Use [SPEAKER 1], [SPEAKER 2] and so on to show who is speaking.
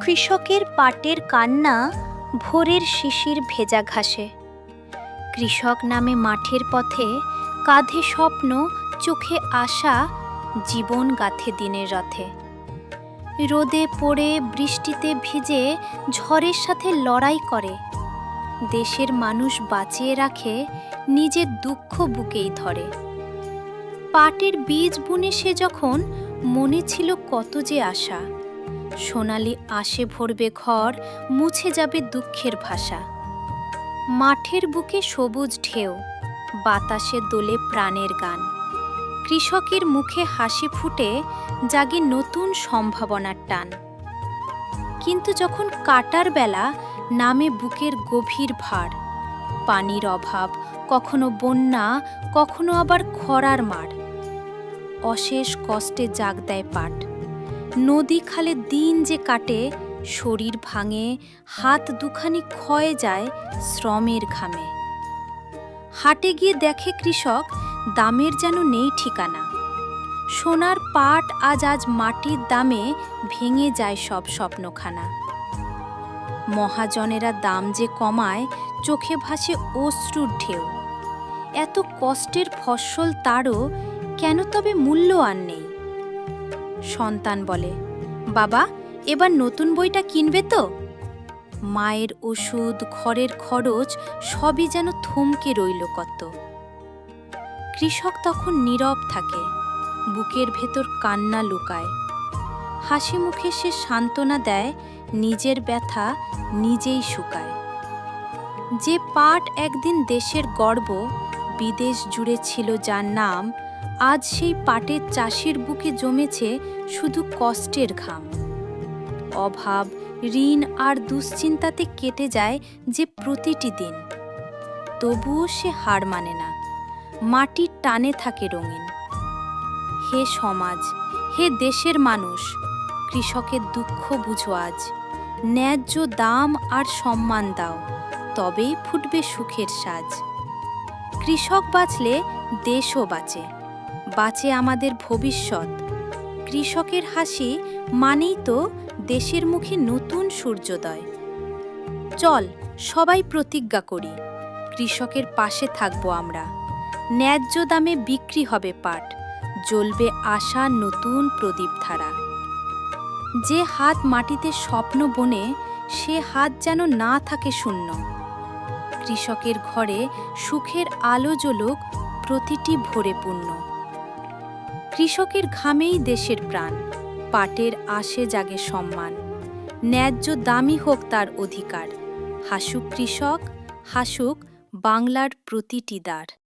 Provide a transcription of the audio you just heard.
[SPEAKER 1] কৃষকের পাটের কান্না ভোরের শিশির ভেজা ঘাসে। কৃষক নামে মাঠের পথে, কাঁধে স্বপ্ন, চোখে আশা, জীবন গাঁথে দিনের রথে। রোদে পড়ে, বৃষ্টিতে ভিজে, ঝড়ের সাথে লড়াই করে। দেশের মানুষ বাঁচিয়ে রাখে, নিজের দুঃখ বুকেই ধরে। পাটের বীজ বুনে সে যখন, মনে ছিল কত যে আশা। সোনালি আশে ভরবে ঘর, মুছে যাবে দুঃখের ভাষা। মাঠের বুকে সবুজ ঢেউ, বাতাসে দোলে প্রাণের গান। কৃষকের মুখে হাসি ফুটে, জাগে নতুন সম্ভাবনার টান। কিন্তু যখন কাটার বেলা, নামে বুকের গভীর ভার। পানির অভাব, কখনো বন্যা, কখনো আবার খরার মার। অশেষ কষ্টে জাগ দেয় পাট। নদী খালে দিন যে কাটে, শরীর ভাঙে, হাত দুখানি ক্ষয়ে যায় শ্রমের ঘামে। হাটে গিয়ে দেখে কৃষক, দামের যেন নেই ঠিকানা। সোনার পাট আজ মাটির দামে, ভেঙে যায় সব স্বপ্নখানা। মহাজনেরা দাম যে কমায়, চোখে ভাসে অশ্রুর ঢেউ। এত কষ্টের ফসল তারও, কেন তবে মূল্য আর নেই? সন্তান বলে, বাবা, এবার নতুন বইটা কিনবে তো? মায়ের ওষুধ, ঘরের খরচ, সবই যেন থমকে রইল কত। কৃষক তখন নীরব থাকে, বুকের ভেতর কান্না লুকায়। হাসি মুখে সে সান্ত্বনা দেয়, নিজের ব্যথা নিজেই শুকায়। যে পাট একদিন দেশের গর্ব, বিদেশ জুড়ে ছিল যার নাম, আজ সেই পাটের চাষির বুকে জমেছে শুধু কষ্টের ঘাম। অভাব, ঋণ আর দুশ্চিন্তাতে কেটে যায় যে প্রতিটি দিন। তবুও সে হার মানে না, মাটির টানে থাকে রঙিন। হে সমাজ, হে দেশের মানুষ, কৃষকের দুঃখ বুঝো আজ। ন্যায্য দাম আর সম্মান দাও, তবেই ফুটবে সুখের সাজ। কৃষক বাঁচলে দেশও বাঁচে, বাঁচে আমাদের ভবিষ্যৎ। কৃষকের হাসি মানেই তো দেশের মুখে নতুন সূর্যোদয়। চল সবাই প্রতিজ্ঞা করি, কৃষকের পাশে থাকবো আমরা। ন্যায্য দামে বিক্রি হবে পাট, জ্বলবে আশা নতুন প্রদীপ ধারা। যে হাত মাটিতে স্বপ্ন বোনে, সে হাত যেন না থাকে শূন্য। কৃষকের ঘরে সুখের আলো জ্বলুক প্রতিটি ভোরে পূর্ণ। কৃষকের ঘামেই দেশের প্রাণ, পাটের আশে জাগে সম্মান। ন্যায্য দামই হোক তার অধিকার। হাসুক কৃষক, হাসুক বাংলার প্রতিটি দ্বার।